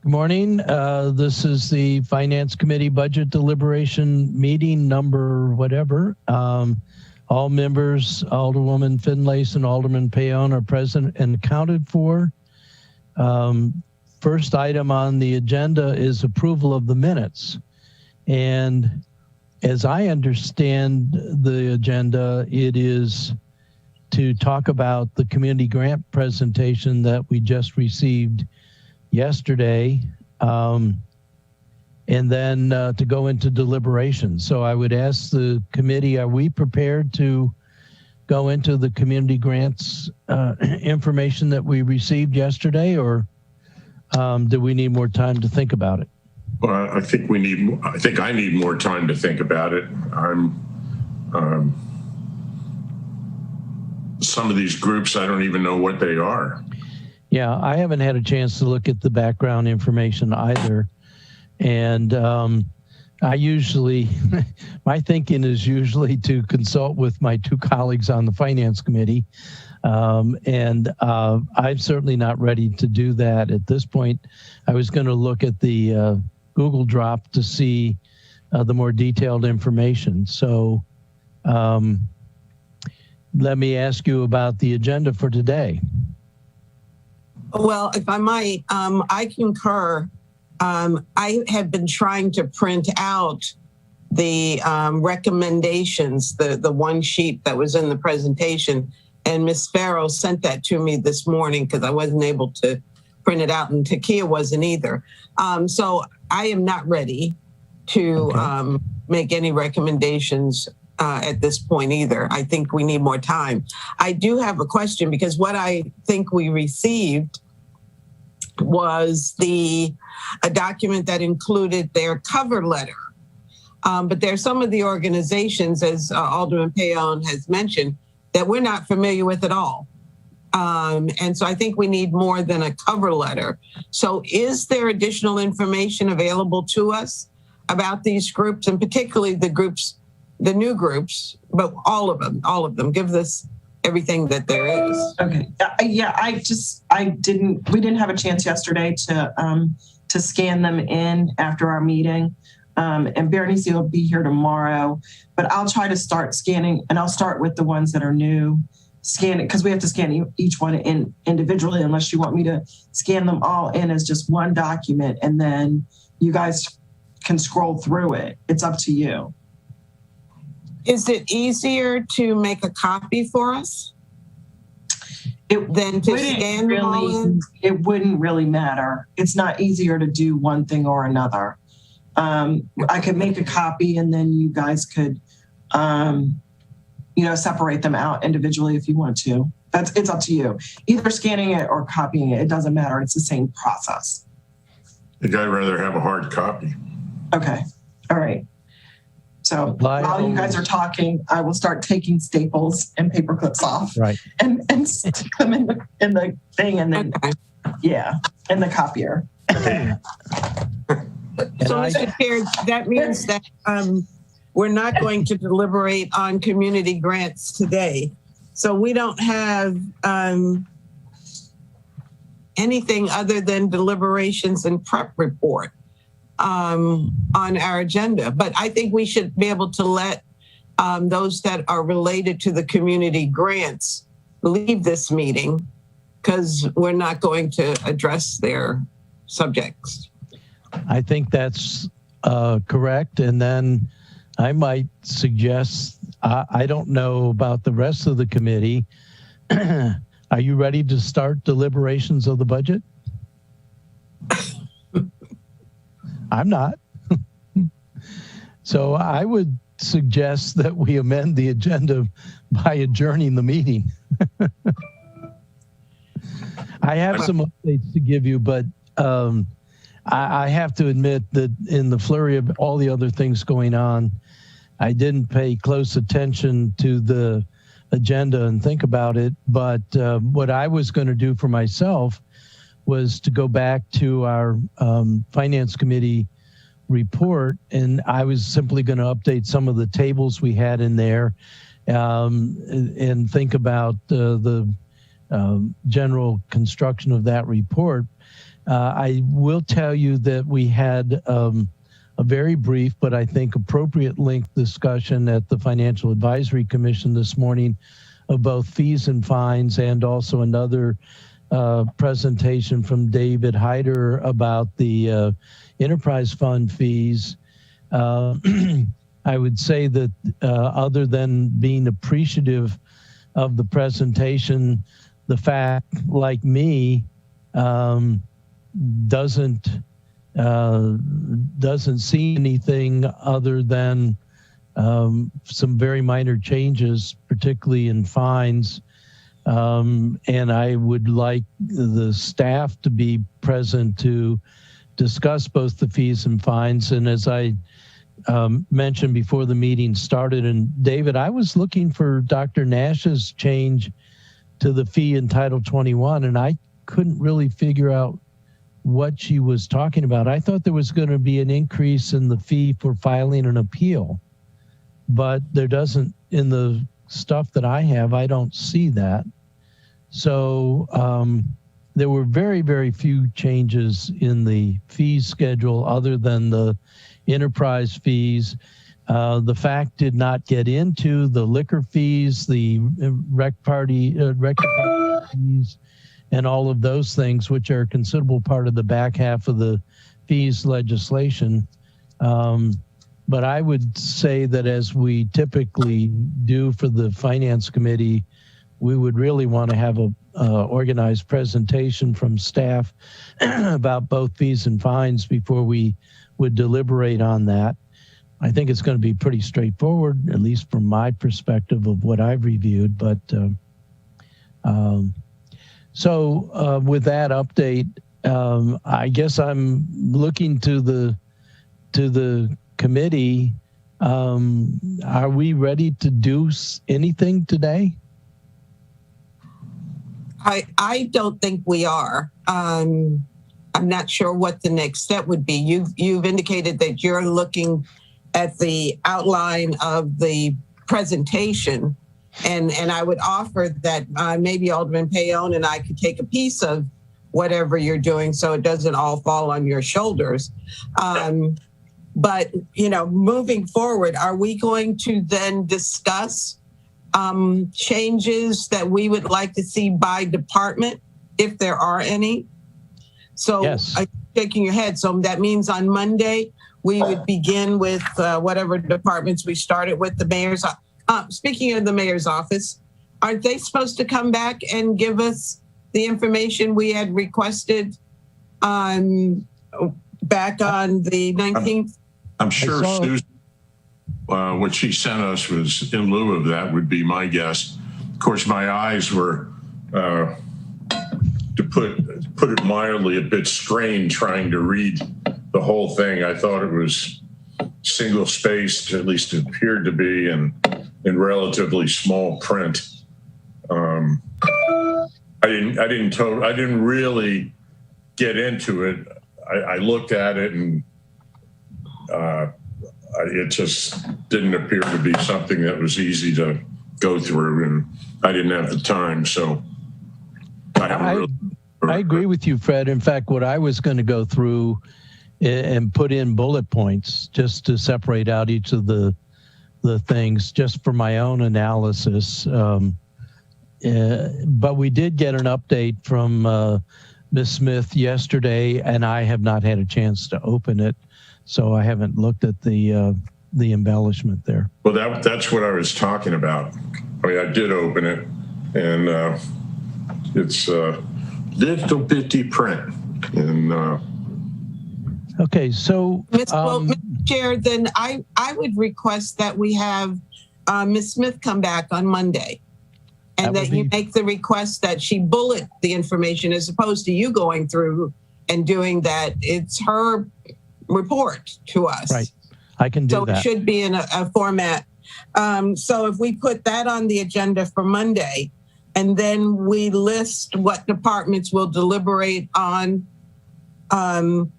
Good morning. This is the Finance Committee Budget Deliberation Meeting number whatever. All members, Alderwoman Finlayson and Alderman Payon are present and accounted for. First item on the agenda is approval of the minutes. And as I understand the agenda, it is to talk about the community grant presentation that we just received yesterday, and then to go into deliberation. So I would ask the committee, are we prepared to go into the community grants information that we received yesterday, or do we need more time to think about it? Well, I think I need more time to think about it. Some of these groups, I don't even know what they are. Yeah, I haven't had a chance to look at the background information either. And I usually, my thinking is usually to consult with my two colleagues on the Finance Committee. I'm certainly not ready to do that at this point. I was going to look at the Google Drop to see the more detailed information. So let me ask you about the agenda for today. Well, if I might, I concur. I had been trying to print out the recommendations, the one sheet that was in the presentation, and Ms. Farrow sent that to me this morning because I wasn't able to print it out, and Takia wasn't either. So I am not ready to make any recommendations at this point either. I think we need more time. I do have a question, because what I think we received was a document that included their cover letter. But there's some of the organizations, as Alderman Payon has mentioned, that we're not familiar with at all. And so I think we need more than a cover letter. So is there additional information available to us about these groups, and particularly the groups, the new groups, but all of them? Give us everything that there is. Okay. Yeah, we didn't have a chance yesterday to scan them in after our meeting. And Bernice will be here tomorrow, but I'll try to start scanning, and I'll start with the ones that are new. Scan it, because we have to scan each one in individually, unless you want me to scan them all in as just one document, and then you guys can scroll through it. It's up to you. Is it easier to make a copy for us than to scan them all in? It wouldn't really matter. It's not easier to do one thing or another. I could make a copy, and then you guys could, separate them out individually if you want to. It's up to you. Either scanning it or copying it. It doesn't matter. It's the same process. I think I'd rather have a hard copy. Okay. All right. So while you guys are talking, I will start taking staples and paper clips off, right, and stick them in the thing, and then in the copier. Okay. So, Mr. Chair, that means that we're not going to deliberate on community grants today. So we don't have anything other than deliberations and prep report on our agenda. But I think we should be able to let those that are related to the community grants leave this meeting, because we're not going to address their subjects. I think that's correct. And then I might suggest, I don't know about the rest of the committee. Are you ready to start deliberations of the budget? I'm not. So I would suggest that we amend the agenda by adjourning the meeting. I have some updates to give you, but I have to admit that in the flurry of all the other things going on, I didn't pay close attention to the agenda and think about it. But what I was going to do for myself was to go back to our Finance Committee report, and I was simply going to update some of the tables we had in there and think about the general construction of that report. I will tell you that we had a very brief, but I think appropriate length discussion at the Financial Advisory Commission this morning of both fees and fines, and also another presentation from David Hyder about the enterprise fund fees. I would say that other than being appreciative of the presentation, the fact, like me, doesn't see anything other than some very minor changes, particularly in fines. And I would like the staff to be present to discuss both the fees and fines. And as I mentioned before the meeting started, and David, I was looking for Dr. Nash's change to the fee in Title 21, and I couldn't really figure out what she was talking about. I thought there was going to be an increase in the fee for filing an appeal, but there doesn't, in the stuff that I have, I don't see that. So there were very, very few changes in the fee schedule other than the enterprise fees. The fact did not get into the liquor fees, the rec party fees, and all of those things, which are a considerable part of the back half of the fees legislation. But I would say that, as we typically do for the Finance Committee, we would really want to have a organized presentation from staff about both fees and fines before we would deliberate on that. I think it's going to be pretty straightforward, at least from my perspective of what I've reviewed. But so with that update, I guess I'm looking to the committee. Are we ready to do anything today? I don't think we are. I'm not sure what the next step would be. You've indicated that you're looking at the outline of the presentation, and I would offer that maybe Alderman Payon and I could take a piece of whatever you're doing so it doesn't all fall on your shoulders. But, you know, moving forward, are we going to then discuss changes that we would like to see by department, if there are any? So yes. I'm shaking your head. So that means on Monday, we would begin with whatever departments we started with. The mayor's. Speaking of the mayor's office, aren't they supposed to come back and give us the information we had requested back on the 19th? I'm sure Susan, what she sent us was in lieu of that, would be my guess. Of course, my eyes were, to put it mildly, a bit strained trying to read the whole thing. I thought it was single spaced, at least it appeared to be, and in relatively small print. I didn't really get into it. I looked at it and it just didn't appear to be something that was easy to go through, and I didn't have the time, so I agree with you, Fred. In fact, what I was going to go through and put in bullet points just to separate out each of the things, just for my own analysis. But we did get an update from Ms. Smith yesterday, and I have not had a chance to open it, so I haven't looked at the embellishment there. Well, that's what I was talking about. I mean, I did open it, and it's little bitty print. And okay, so Mr. Chair, then I would request that we have Ms. Smith come back on Monday, and that you make the request that she bullet the information as opposed to you going through and doing that. It's her report to us. Right. I can do that. So it should be in a format. So if we put that on the agenda for Monday, and then we list what departments will deliberate on,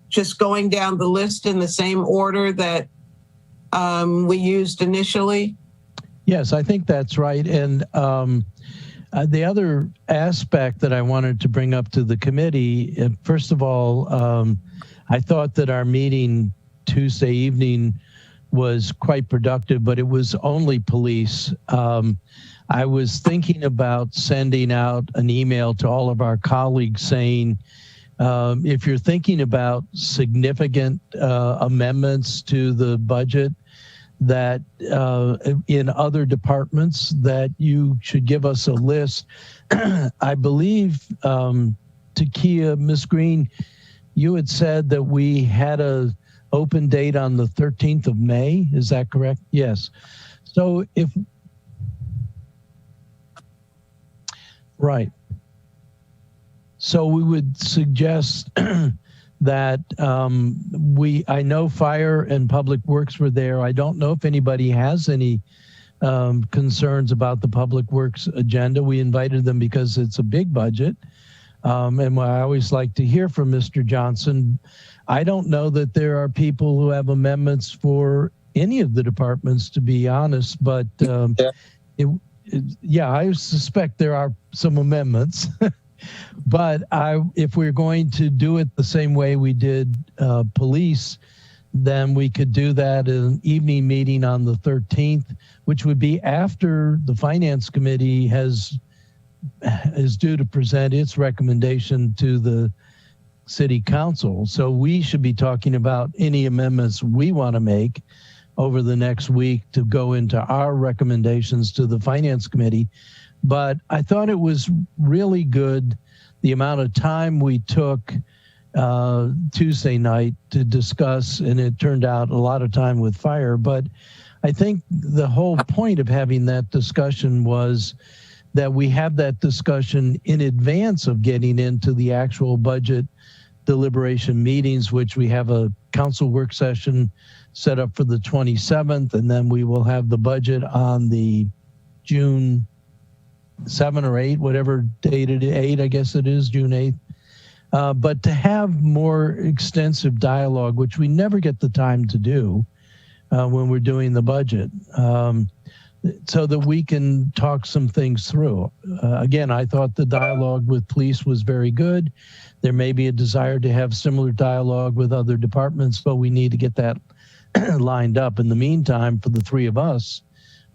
just going down the list in the same order that we used initially. Yes, I think that's right. And The other aspect that I wanted to bring up to the committee, first of all, I thought that our meeting Tuesday evening was quite productive, but it was only police. I was thinking about sending out an email to all of our colleagues saying, if you're thinking about significant amendments to the budget, that in other departments, that you should give us a list. I believe, Takia, Ms. Green, you had said that we had a open date on the 13th of May. Is that correct? Yes. So if, right. So we would suggest that I know Fire and Public Works were there. I don't know if anybody has any concerns about the Public Works agenda. We invited them because it's a big budget. And I always like to hear from Mr. Johnson. I don't know that there are people who have amendments for any of the departments, to be honest, but yeah, I suspect there are some amendments. But if we're going to do it the same way we did police, then we could do that in an evening meeting on the 13th, which would be after the Finance Committee is due to present its recommendation to the City Council. So we should be talking about any amendments we want to make over the next week to go into our recommendations to the Finance Committee. But I thought it was really good, the amount of time we took Tuesday night to discuss, and it turned out a lot of time with Fire. But I think the whole point of having that discussion was that we have that discussion in advance of getting into the actual budget deliberation meetings, which we have a council work session set up for the 27th, and then we will have the budget on the June 7 or 8, whatever date it is, 8, I guess it is, June 8th. But to have more extensive dialogue, which we never get the time to do when we're doing the budget, so that we can talk some things through. Again, I thought the dialogue with police was very good. There may be a desire to have similar dialogue with other departments, but we need to get that lined up. In the meantime, for the three of us,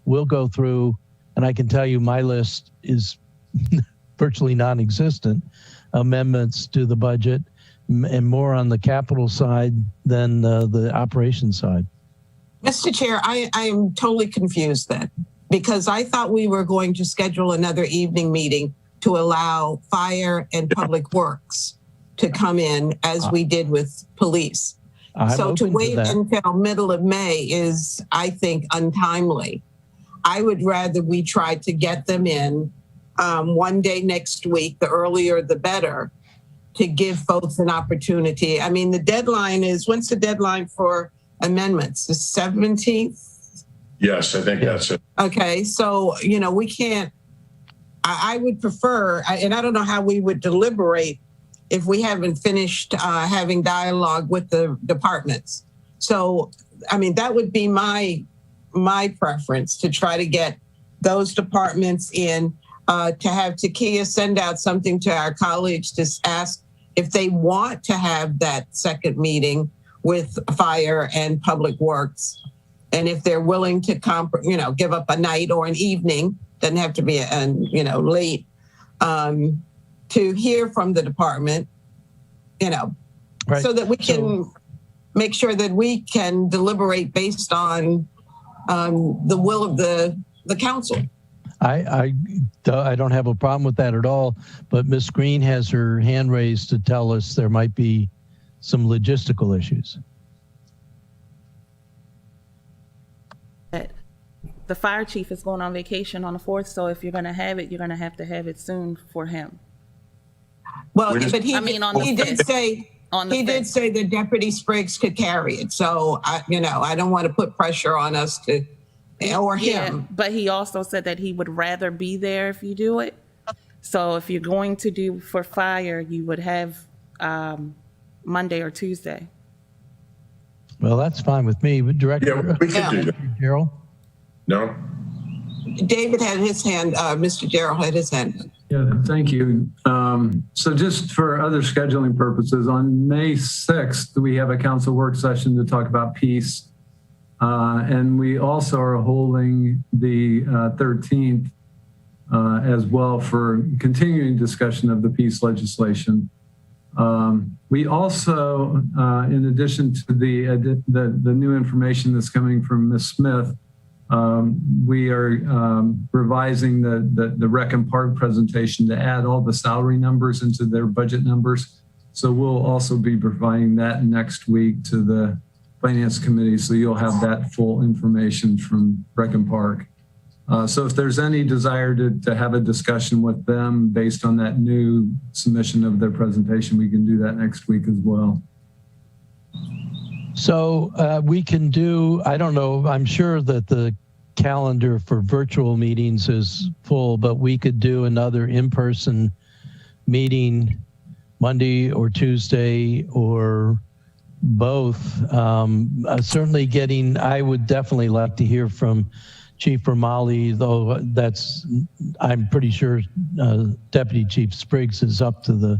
we'll go through, and I can tell you my list is virtually non-existent, amendments to the budget, and more on the capital side than the operations side. Mr. Chair, I am totally confused then, because I thought we were going to schedule another evening meeting to allow Fire and Public Works to come in as we did with police. So to wait until middle of May is, I think, untimely. I would rather we try to get them in one day next week, the earlier the better, to give folks an opportunity. I mean, the deadline is, when's the deadline for amendments? The 17th? Yes, I think that's it. Okay, so, you know, we can't, I would prefer, and I don't know how we would deliberate if we haven't finished having dialogue with the departments. So, I mean, that would be my preference, to try to get those departments in, to have Takia send out something to our colleagues to ask if they want to have that second meeting with Fire and Public Works, and if they're willing to give up a night or an evening, doesn't have to be late, to hear from the department, right, so that we can make sure that we can deliberate based on the will of the council. I don't have a problem with that at all, but Ms. Green has her hand raised to tell us there might be some logistical issues. The fire chief is going on vacation on the 4th, so if you're going to have it, you're going to have it soon for him. Well, but he did say that Deputy Spriggs could carry it. So I don't want to put pressure on us to, or him. But he also said that he would rather be there if you do it. So if you're going to do for Fire, you would have Monday or Tuesday. Well, that's fine with me. But Director, we can do that. Gerald? No. David had his hand, Mr. Darrell had his hand. Yeah, thank you. So just for other scheduling purposes, on May 6th, we have a council work session to talk about peace. And we also are holding the 13th as well for continuing discussion of the peace legislation. We also, in addition to the new information that's coming from Ms. Smith, we are revising the Rec and Park presentation to add all the salary numbers into their budget numbers. So we'll also be providing that next week to the Finance Committee. So you'll have that full information from Rec and Park. So if there's any desire to have a discussion with them based on that new submission of their presentation, we can do that next week as well. So we can do, I don't know, I'm sure that the calendar for virtual meetings is full, but we could do another in-person meeting Monday or Tuesday or both. Certainly I would definitely like to hear from Chief Romali, though I'm pretty sure Deputy Chief Spriggs is up to the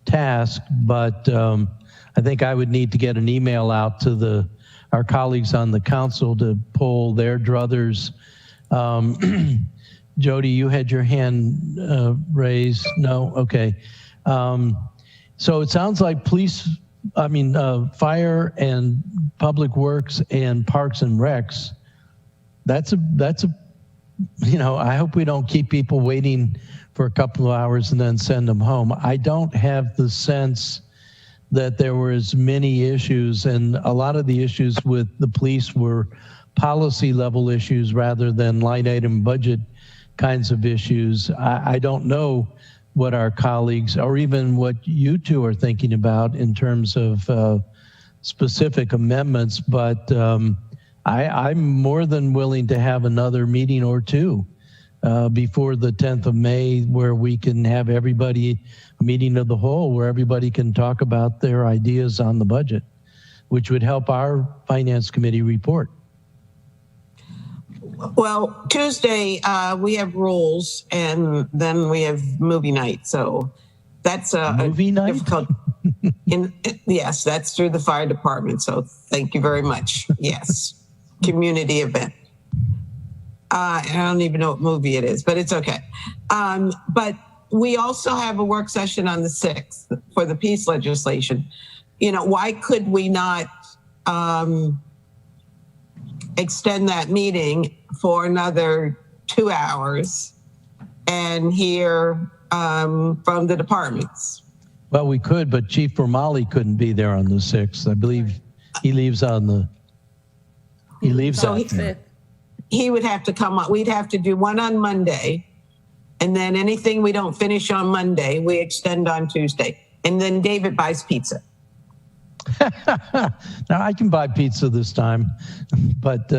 task, but I think I would need to get an email out to our colleagues on the council to poll their druthers. Jody, you had your hand raised. No? Okay. So it sounds like fire and public works and parks and recs. That's a, I hope we don't keep people waiting for a couple of hours and then send them home. I don't have the sense that there were as many issues, and a lot of the issues with the police were policy level issues rather than line item budget kinds of issues. I don't know what our colleagues, or even what you two are thinking about in terms of specific amendments, but I'm more than willing to have another meeting or two before the 10th of May where we can have everybody, a meeting of the whole, where everybody can talk about their ideas on the budget, which would help our Finance Committee report. Well, Tuesday, we have rules and then we have movie night. So that's movie night? Difficult. Yes, that's through the fire department. So thank you very much. Yes. Community event. I don't even know what movie it is, but it's okay. But we also have a work session on the 6th for the peace legislation. Why could we not extend that meeting for another 2 hours and hear from the departments? Well, we could, but Chief Romali couldn't be there on the 6th. I believe he leaves on the He leaves so out there. He would have to come up. We'd have to do one on Monday. And then anything we don't finish on Monday, we extend on Tuesday. And then David buys pizza. Now, I can buy pizza this time. But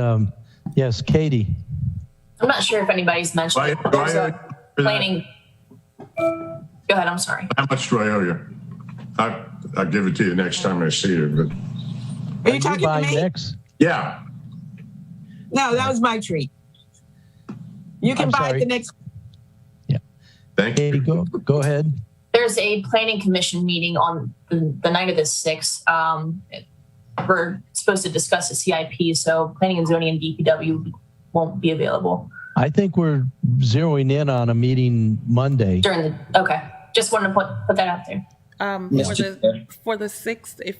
yes, Katie. I'm not sure if anybody's mentioned it, but there's a planning. Go ahead, I'm sorry. How much do I owe you? I'll give it to you next time I see you. But Are you talking to me? Next? yeah. No, that was my treat. You can buy it the next. Yeah. Thank you. Katie, go ahead. There's a planning commission meeting on the night of the 6th. We're supposed to discuss the CIP, so planning and zoning and DPW won't be available. I think we're zeroing in on a meeting Monday. Okay. Just wanted to put that out there. For the 6th, if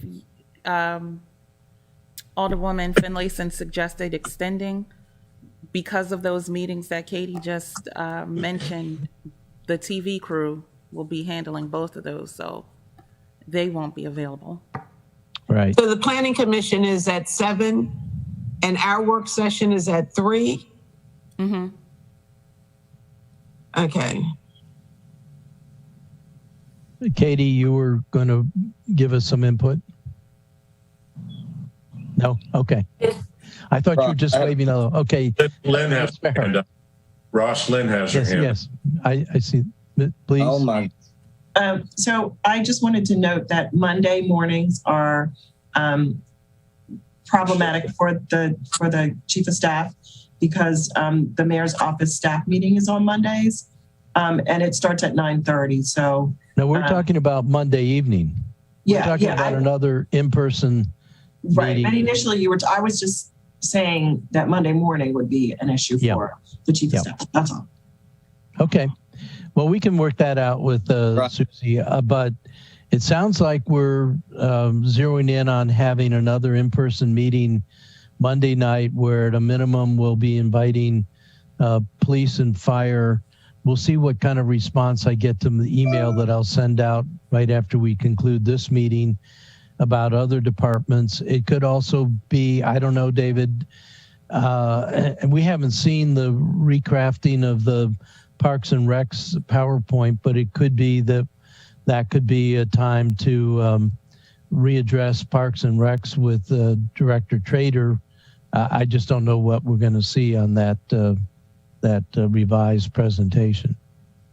Alderwoman Finlayson suggested extending, because of those meetings that Katie just mentioned, the TV crew will be handling both of those, so they won't be available. Right. So the planning commission is at 7 and our work session is at 3? Mm-hmm. Okay. Katie, you were going to give us some input? No? Okay. I thought you were just waving. Okay. Lynn has her hand up. Ross, Lynn has her hand up. Yes, I see. Please. Oh, my. So I just wanted to note that Monday mornings are problematic for the chief of staff. because the mayor's office staff meeting is on Mondays, and it starts at 9:30. So no, we're talking about Monday evening. We're talking about another in-person right. meeting. And initially, I was just saying that Monday morning would be an issue for the chief of staff. That's all. Okay. Well, we can work that out with Susie, but it sounds like we're zeroing in on having another in-person meeting Monday night, where at a minimum we'll be inviting police and fire. We'll see what kind of response I get to the email that I'll send out right after we conclude this meeting about other departments. It could also be, I don't know, David, and we haven't seen the recrafting of the Parks and Recs PowerPoint, but it could be that could be a time to readdress Parks and Recs with Director Trader. I just don't know what we're going to see on that revised presentation.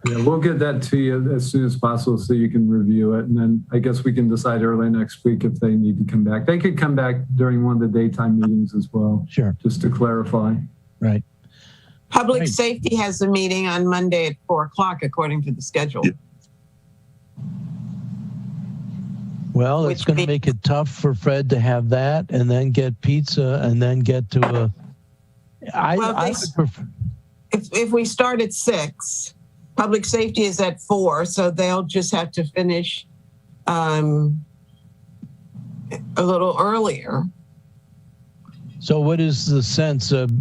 Yeah, we'll get that to you as soon as possible so you can review it. And then I guess we can decide early next week if they need to come back. They could come back during one of the daytime meetings as well. Sure. Just to clarify. Right. Public Safety has a meeting on Monday at 4:00 according to the schedule. Yeah. Well, it's going to make it tough for Fred to have that and then get pizza and then get to a... If we start at 6, Public Safety is at 4, so they'll just have to finish a little earlier. So what is the sense of,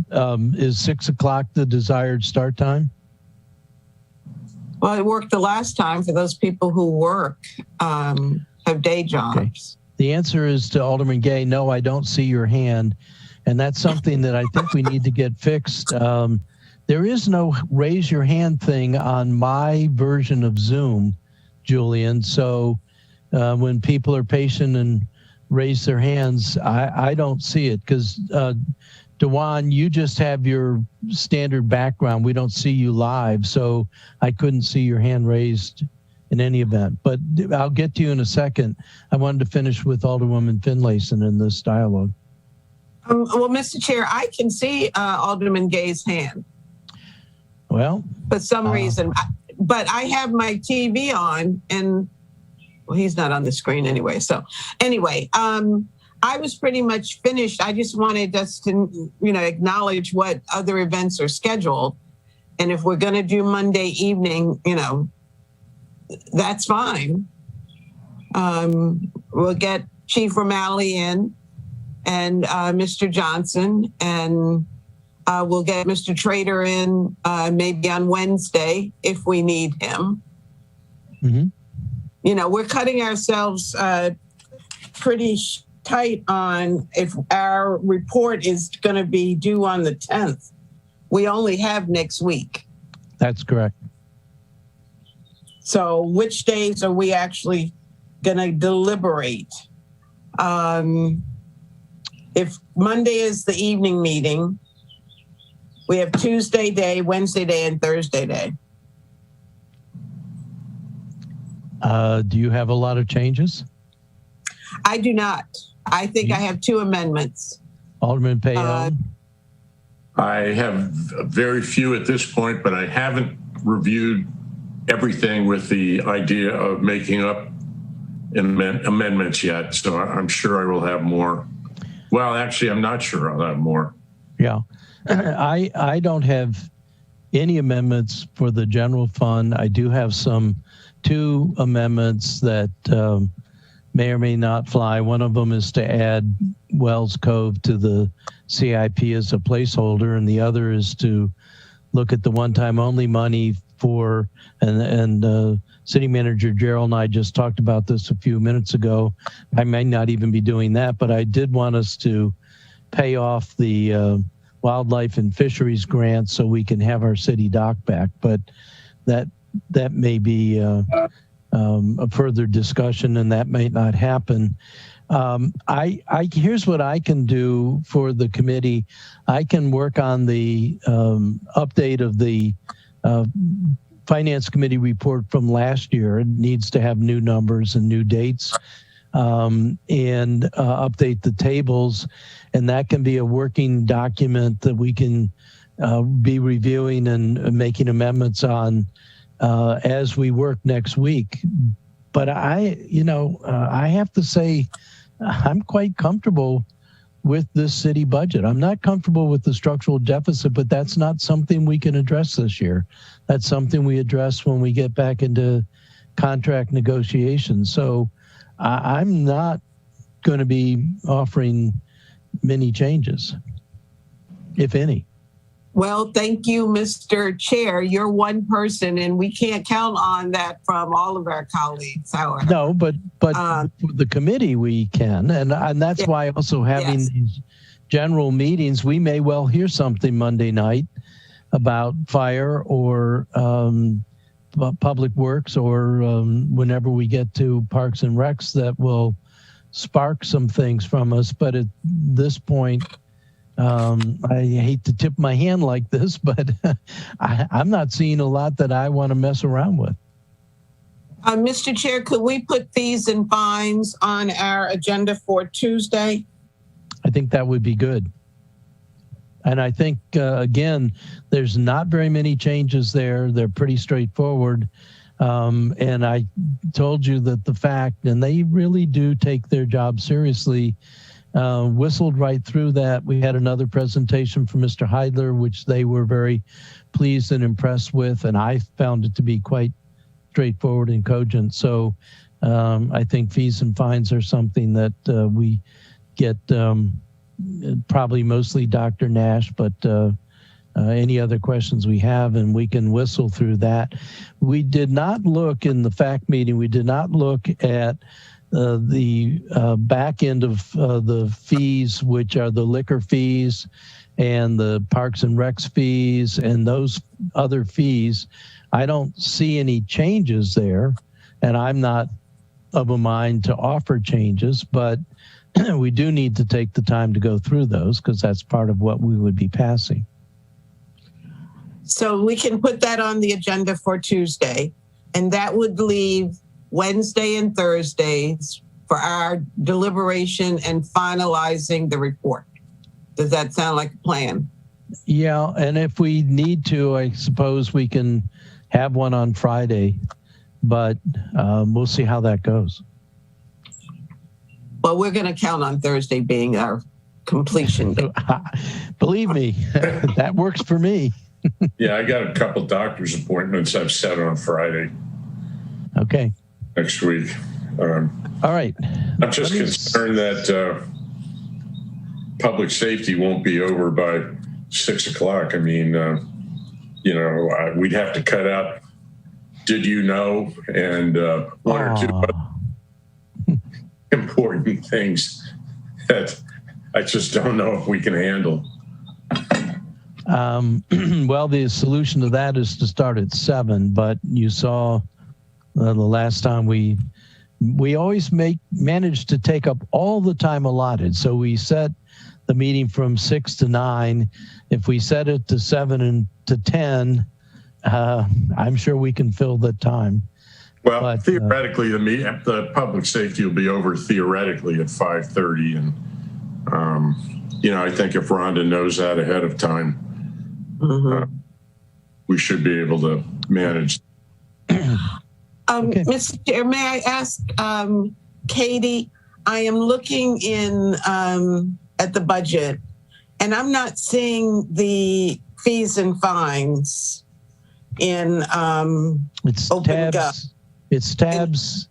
is 6 o'clock the desired start time? Well, it worked the last time for those people who work, have day jobs. Okay. The answer is to Alderman Gay, no, I don't see your hand. And that's something that I think we need to get fixed. There is no raise your hand thing on my version of Zoom, Julian. So when people are patient and raise their hands, I don't see it because Dewan, you just have your standard background. We don't see you live, so I couldn't see your hand raised in any event. But I'll get to you in a second. I wanted to finish with Alderwoman Finlayson in this dialogue. Well, Mr. Chair, I can see Alderman Gay's hand. Well, for some reason, but I have my TV on, and well, he's not on the screen anyway. So anyway, I was pretty much finished. I just wanted us to, acknowledge what other events are scheduled. And if we're going to do Monday evening, that's fine. We'll get Chief O'Malley in and Mr. Johnson, and we'll get Mr. Trader in maybe on Wednesday if we need him. Mm-hmm. We're cutting ourselves pretty tight on if our report is going to be due on the 10th. We only have next week. That's correct. So which days are we actually going to deliberate? If Monday is the evening meeting, we have Tuesday day, Wednesday day, and Thursday day. Do you have a lot of changes? I do not. I think I have 2 amendments. Alderman Payon? I have very few at this point, but I haven't reviewed everything with the idea of making up amendments yet. So I'm sure I will have more. Well, actually, I'm not sure I'll have more. Yeah. I don't have any amendments for the general fund. I do have 2 amendments that may or may not fly. One of them is to add Wells Cove to the CIP as a placeholder, and the other is to look at the one-time only money for, and City Manager Gerald and I just talked about this a few minutes ago. I may not even be doing that, but I did want us to pay off the wildlife and fisheries grant so we can have our city dock back. But that may be a further discussion, and that may not happen. Here's what I can do for the committee. I can work on the update of the Finance Committee report from last year. It needs to have new numbers and new dates. and update the tables. And that can be a working document that we can be reviewing and making amendments on as we work next week. But I have to say, I'm quite comfortable with this city budget. I'm not comfortable with the structural deficit, but that's not something we can address this year. That's something we address when we get back into contract negotiations. So I'm not going to be offering many changes, if any. Well, thank you, Mr. Chair. You're one person, and we can't count on that from all of our colleagues, however. No, but for the committee we can, and that's why also having these general meetings, we may well hear something Monday night about fire or public works, or whenever we get to Parks and Recs, that will spark some things from us. But at this point, I hate to tip my hand like this, but I'm not seeing a lot that I want to mess around with. Mr. Chair, could we put fees and fines on our agenda for Tuesday? I think that would be good. And I think, again, there's not very many changes there. They're pretty straightforward. And I told you that the fact, and they really do take their job seriously, whistled right through that. We had another presentation from Mr. Heidler, which they were very pleased and impressed with, and I found it to be quite straightforward and cogent. So I think fees and fines are something that we get probably mostly Dr. Nash, but any other questions we have, and we can whistle through that. We did not look in the FAC meeting, we did not look at the back end of the fees, which are the liquor fees and the Parks and Recs fees and those other fees. I don't see any changes there, and I'm not of a mind to offer changes, but we do need to take the time to go through those because that's part of what we would be passing. So we can put that on the agenda for Tuesday, and that would leave Wednesday and Thursdays for our deliberation and finalizing the report. Does that sound like a plan? Yeah, and if we need to, I suppose we can have one on Friday, but we'll see how that goes. Well, we're going to count on Thursday being our completion day. Believe me, that works for me. Yeah, I got a couple doctor's appointments I've set on Friday. Okay. Next week. All right. I'm just concerned that public safety won't be over by 6 o'clock. I mean, we'd have to cut out "Did you know?" and one or two other important things that I just don't know if we can handle. Well, the solution to that is to start at 7, but you saw the last time we always manage to take up all the time allotted. So we set the meeting from 6 to 9. If we set it to 7 and to 10, I'm sure we can fill the time. Well, but, theoretically, the public safety will be over theoretically at 5:30, and I think if Rhonda knows that ahead of time, we should be able to manage. Okay. Mr. Chair, may I ask Katie? I am looking in at the budget, and I'm not seeing the fees and fines in it's Open tabs. Gov. It's tabs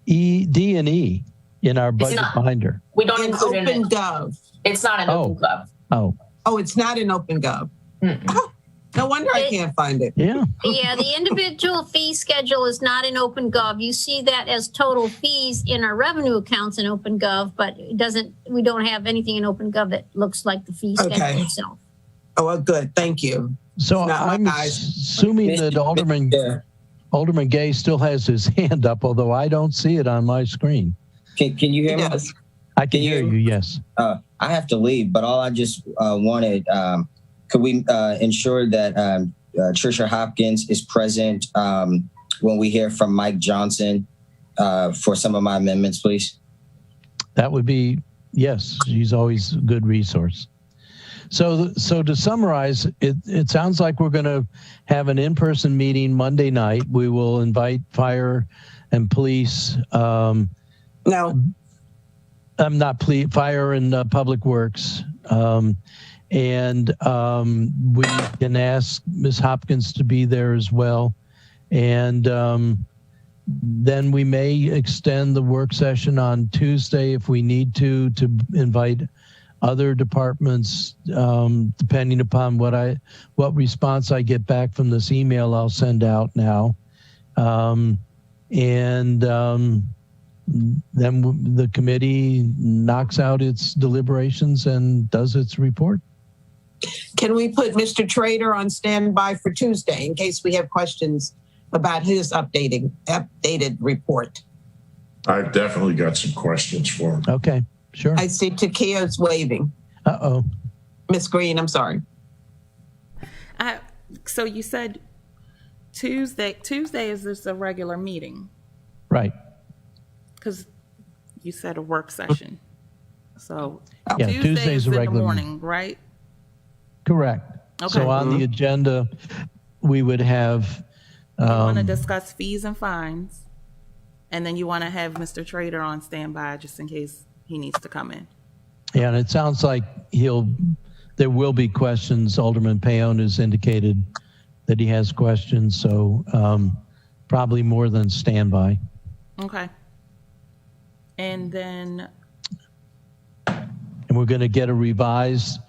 D and E in our budget binder. We don't In include Open it. Gov. It's not in Open Gov. Oh, it's not in Open Gov. Oh, no wonder I can't find it. Yeah. Yeah, the individual fee schedule is not in Open Gov. You see that as total fees in our revenue accounts in Open Gov, but we don't have anything in Open Gov that looks like the fee schedule itself. Oh, well, good. Thank you. So I'm assuming that Alderman Gay still has his hand up, although I don't see it on my screen. Can you hear me? Yes. I can hear you, yes. I have to leave, but all I just wanted, could we ensure that Tricia Hopkins is present when we hear from Mike Johnson for some of my amendments, please? That would be, yes, she's always a good resource. So to summarize, it sounds like we're going to have an in-person meeting Monday night. We will invite fire and police. No. I'm not fire and public works. And we can ask Ms. Hopkins to be there as well. And then we may extend the work session on Tuesday if we need to invite other departments, depending upon what response I get back from this email I'll send out now. Then the committee knocks out its deliberations and does its report. Can we put Mr. Trader on standby for Tuesday in case we have questions about his updated report? I've definitely got some questions for him. Okay, sure. I see Takia's waving. Uh-oh. Miss Green, I'm sorry. So you said Tuesday is just a regular meeting? Right. Because you said a work session. So Yeah, Tuesday Tuesday's is a in the regular morning, right? Correct. Okay. So on the agenda, we would have... You want to discuss fees and fines, and then you want to have Mr. Trader on standby just in case he needs to come in. Yeah, and it sounds like there will be questions. Alderman Payon has indicated that he has questions, so probably more than standby. Okay. And then... And we're going to get a revised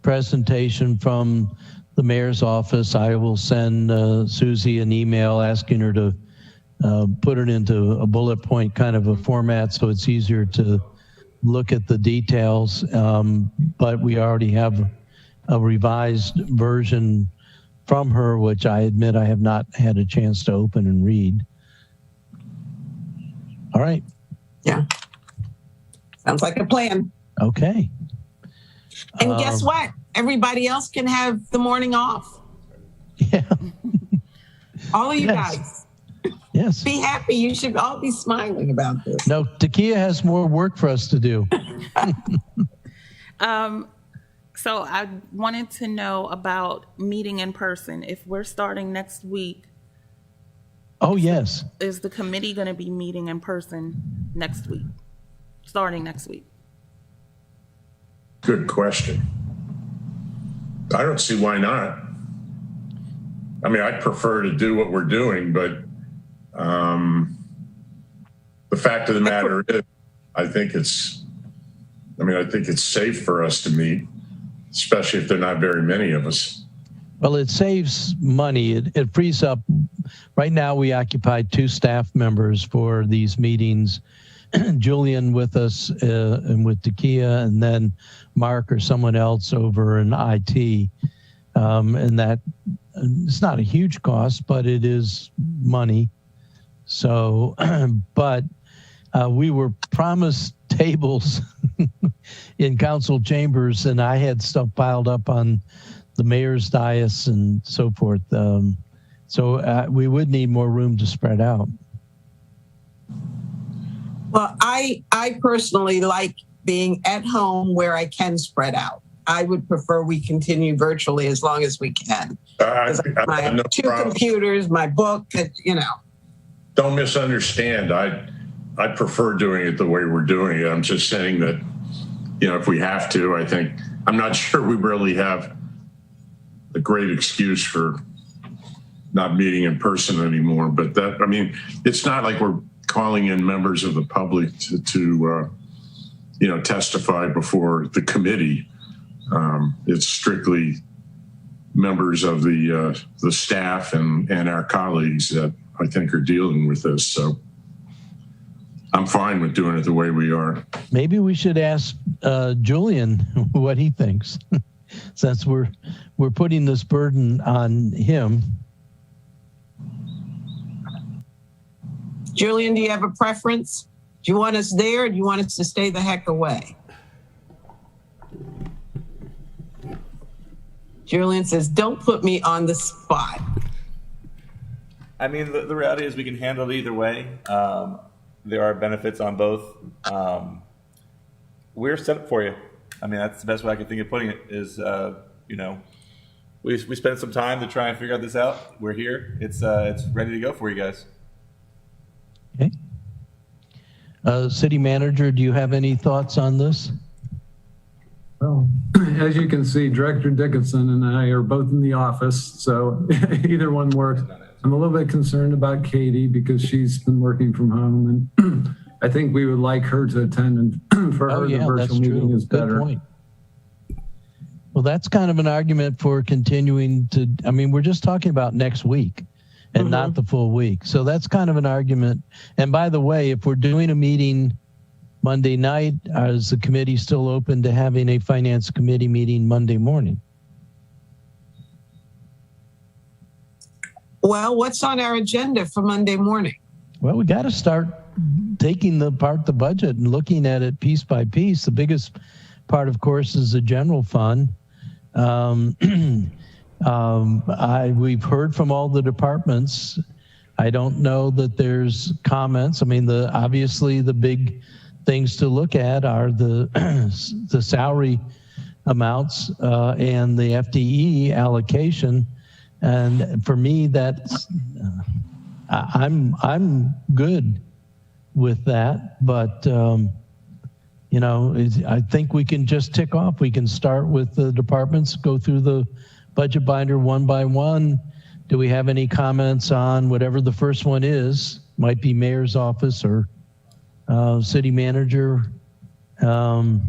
presentation from the mayor's office. I will send Susie an email asking her to put it into a bullet point kind of a format so it's easier to look at the details. But we already have a revised version from her, which I admit I have not had a chance to open and read. All right. Yeah. Sounds like a plan. Okay. And guess what? Everybody else can have the morning off. Yeah. All of you Yes. guys. Yes. Be happy. You should all be smiling about this. No, Takia has more work for us to do. So I wanted to know about meeting in person. If we're starting next week, Oh, yes. is the committee going to be meeting in person next week, starting next week? Good question. I don't see why not. I mean, I'd prefer to do what we're doing, but the fact of the matter is, I think it's safe for us to meet, especially if there are not very many of us. Well, it saves money. It frees up. Right now, we occupy 2 staff members for these meetings. Julian with us and with Takia, and then Mark or someone else over in IT. And that it's not a huge cost, but it is money. So, but we were promised tables in council chambers, and I had stuff piled up on the mayor's dais and so forth. So we would need more room to spread out. Well, I personally like being at home where I can spread out. I would prefer we continue virtually as long as we can. I My have no 2 problem. computers, my book, Don't misunderstand. I prefer doing it the way we're doing it. I'm just saying that, if we have to, I'm not sure we really have a great excuse for not meeting in person anymore. But it's not like we're calling in members of the public to testify before the committee. It's strictly members of the staff and our colleagues that I think are dealing with this. So I'm fine with doing it the way we are. Maybe we should ask Julian what he thinks, since we're putting this burden on him. Julian, do you have a preference? Do you want us there, or do you want us to stay the heck away? Julian says, don't put me on the spot. I mean, the reality is we can handle it either way. There are benefits on both. we're set up for you. I mean, that's the best way I can think of putting it is, you know, we spent some time to try and figure out this out. We're here. It's ready to go for you guys. Okay. City Manager, do you have any thoughts on this? Well, as you can see, Director Dickinson and I are both in the office, so either one works. I'm a little bit concerned about Katie because she's been working from home, and I think we would like her to attend, and for her, the virtual meeting is better. Good point. Well, that's kind of an argument for continuing to, I mean, we're just talking about next week and not the full week. So that's kind of an argument. And by the way, if we're doing a meeting Monday night, is the committee still open to having a finance committee meeting Monday morning? Well, what's on our agenda for Monday morning? Well, we got to start taking apart the budget and looking at it piece by piece. The biggest part, of course, is the general fund. We've heard from all the departments. I don't know that there's comments. I mean, obviously the big things to look at are the salary amounts and the FTE allocation. And for me, that's I'm good with that, but you know, I think we can just tick off. We can start with the departments, go through the budget binder one by one. Do we have any comments on whatever the first one is? Might be mayor's office or city manager. I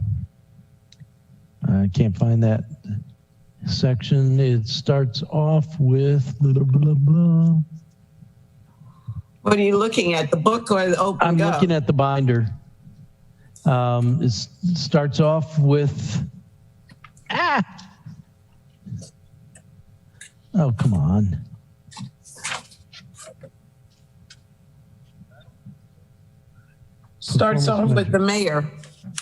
can't find that section. It starts off with blah, blah, blah. What are you looking at, the book or the open I'm Gov? looking at the binder. It starts off with, oh, come on. Starts off with the mayor.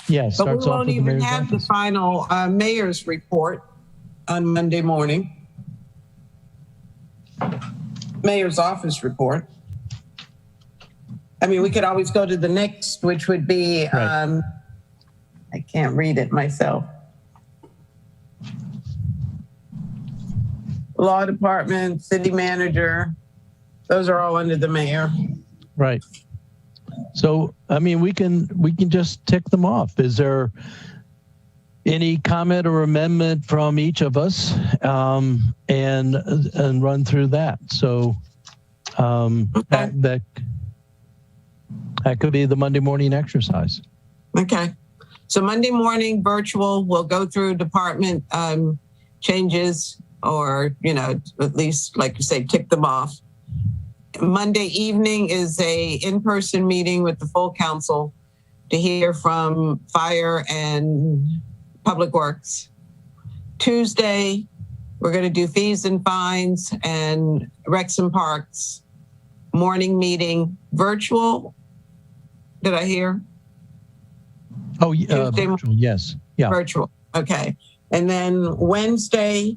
Yeah, But we starts off won't with the even mayor's have the office. final mayor's report on Monday morning. Mayor's office report. I mean, we could always go to the next, which would be, Right. I can't read it myself. Law department, city manager, those are all under the mayor. Right. So, I mean, we can just tick them off. Is there any comment or amendment from each of us, and run through that? So that could be the Monday morning exercise. Okay. So Monday morning virtual, we'll go through department changes, or, you know, at least, like you say, tick them off. Monday evening is a in-person meeting with the full council to hear from fire and public works. Tuesday, we're going to do fees and fines and recs and parks. Morning meeting, virtual. Did I hear? Oh, virtual, yes. Yeah. Virtual. Okay. And then Wednesday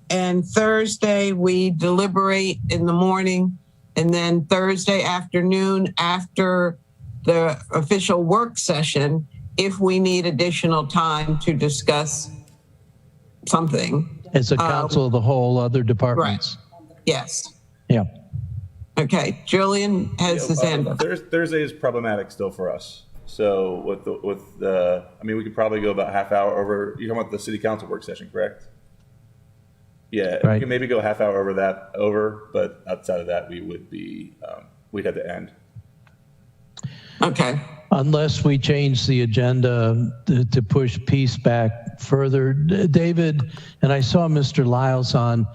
and Thursday, we deliberate in the morning. And then Thursday afternoon, after the official work session, if we need additional time to discuss something. As a council of the whole, other departments. Right. Yes. Yeah. Okay. Julian has his hand up. Thursday is problematic still for us. So with the, I mean, we could probably go about half hour over. You're talking about the city council work session, correct? Yeah, right. We can maybe go half hour over, but outside of that, we would be, we'd have to end. Okay. Unless we change the agenda to push peace back further. David, and I saw Mr. Lyles on,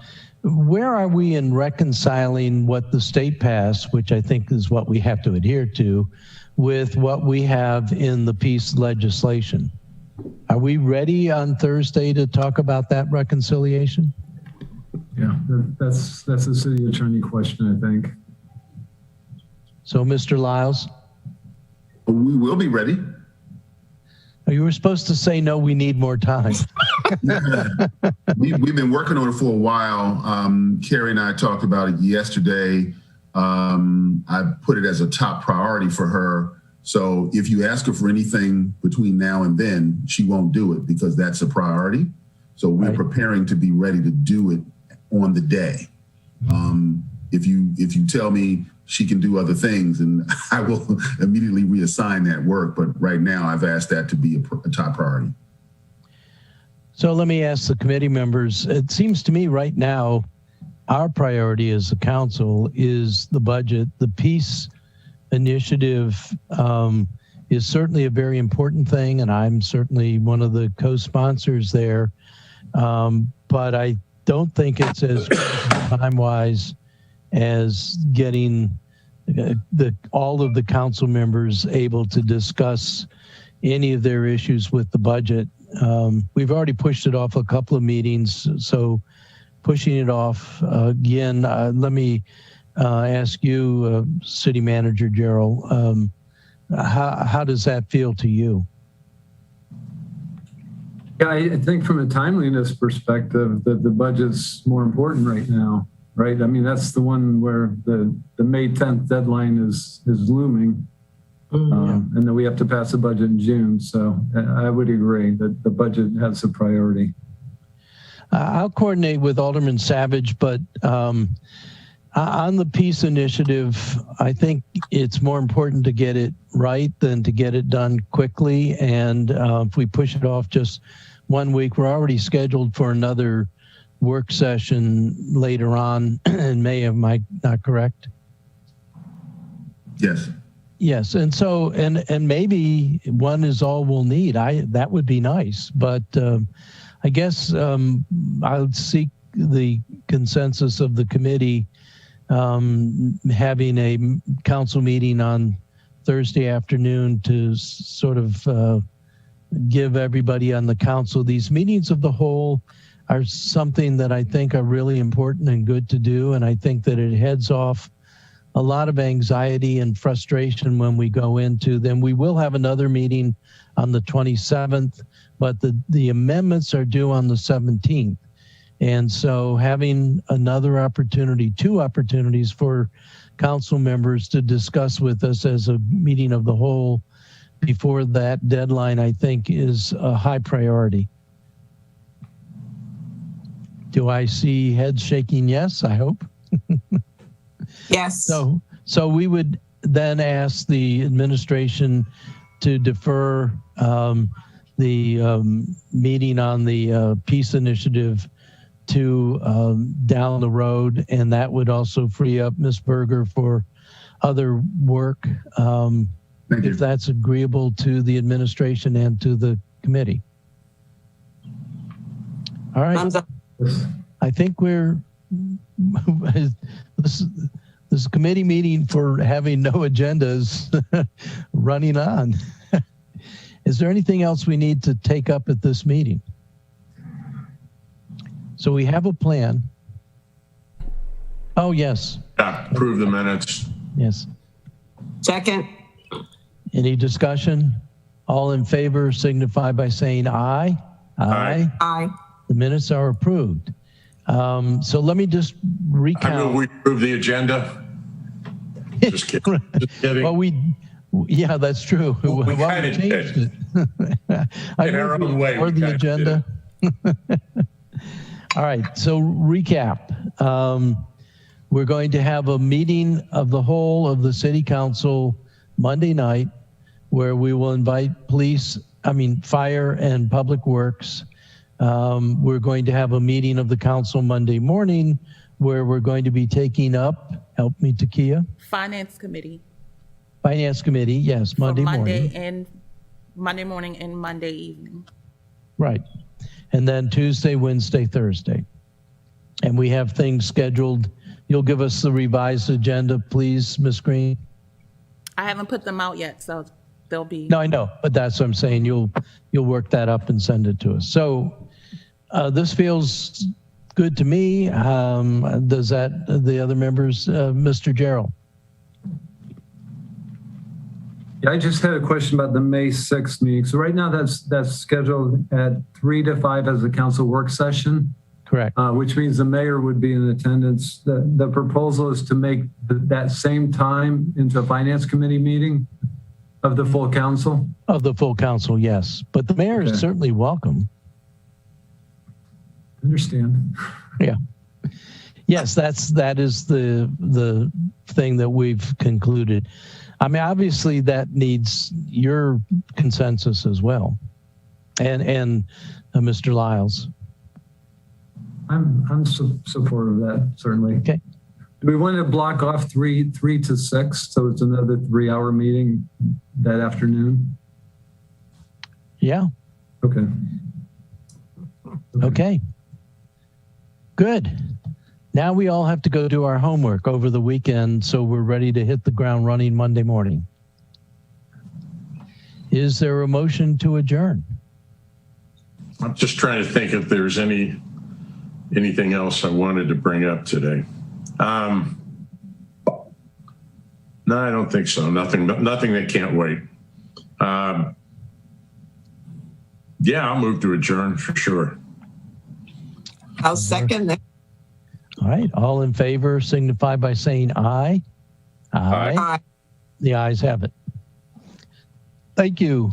where are we in reconciling what the state passed, which I think is what we have to adhere to, with what we have in the peace legislation? Are we ready on Thursday to talk about that reconciliation? Yeah, that's a city attorney question, I think. So, Mr. Lyles? We will be ready. You were supposed to say, no, we need more time. We've been working on it for a while. Carrie and I talked about it yesterday. I put it as a top priority for her So if you ask her for anything between now and then, she won't do it because that's a priority. So we're preparing to be ready to do it on the day. If you tell me she can do other things, and I will immediately reassign that work. But right now I've asked that to be a top priority. So let me ask the committee members, it seems to me right now, our priority as a council is the budget. The peace initiative is certainly a very important thing, and I'm certainly one of the co-sponsors there. But I don't think it's as time-wise as getting all of the council members able to discuss any of their issues with the budget. We've already pushed it off a couple of meetings, so pushing it off again. Let me ask you, City Manager Gerald, how does that feel to you? Yeah, I think from a timeliness perspective, that the budget's more important right now, right? I mean, that's the one where the May 10th deadline is looming. And then we have to pass the budget in June. So I would agree that the budget has a priority. I'll coordinate with Alderman Savage, but on the peace initiative, I think it's more important to get it right than to get it done quickly. And if we push it off just 1 week, we're already scheduled for another work session later on in May. Am I not correct? Yes. Yes, and so and maybe one is all we'll need. That would be nice, but I guess I'll seek the consensus of the committee having a council meeting on Thursday afternoon to sort of give everybody on the council. These meetings of the whole are something that I think are really important and good to do, and I think that it heads off a lot of anxiety and frustration when we go into them. We will have another meeting on the 27th, but the amendments are due on the 17th. And so having another opportunity, 2 opportunities for council members to discuss with us as a meeting of the whole before that deadline, I think is a high priority. Do I see heads shaking yes, I hope? Yes. So we would then ask the administration to defer the meeting on the peace initiative to down the road, and that would also free up Ms. Berger for other work, if that's agreeable to the administration and to the committee. All right. Thumbs up. I think we're this committee meeting for having no agendas running on. Is there anything else we need to take up at this meeting? So we have a plan. Oh, yes. Yeah, approve the minutes. Yes. Second. Any discussion? All in favor signify by saying aye. Aye. Aye. The minutes are approved. So let me just recount. I move we approve the agenda. Just kidding. Just kidding. Well, yeah, that's true. We Well, kind of changed did. it. I In our moved own way, for we the kinda agenda. All right, so recap. We're going to have a meeting of the whole of the city council Monday night where we will invite fire and public works. We're going to have a meeting of the council Monday morning where we're going to be taking up, help me, Takia? Finance Committee. Finance Committee, yes, Monday morning. Monday morning and Monday evening. Right. And then Tuesday, Wednesday, Thursday. And we have things scheduled. You'll give us the revised agenda, please, Ms. Green? I haven't put them out yet, so they'll be. No, I know, but that's what I'm saying. You'll work that up and send it to us. So this feels good to me. Does that, the other members, Mr. Gerald? Yeah, I just had a question about the May 6th meeting. So right now that's scheduled at 3 to 5 as a council work session. Correct. Which means the mayor would be in attendance. The proposal is to make that same time into a finance committee meeting Of the full council? Of the full council, yes. But the mayor is certainly welcome. Understand. Yeah. Yes, that is the thing that we've concluded. I mean, obviously that needs your consensus as well. And Mr. Lyles. I'm supportive of that, certainly. Okay. Do we want to block off 3 to 6, so it's another 3-hour meeting that afternoon? Yeah. Okay. Okay. Good. Now we all have to go do our homework over the weekend, so we're ready to hit the ground running Monday morning. Is there a motion to adjourn? I'm just trying to think if there's anything else I wanted to bring up today. No, I don't think so. Nothing that can't wait. Yeah, I'll move to adjourn for sure. I'll second that. All right. All in favor signify by saying aye. Aye. Aye. The ayes have it. Thank you.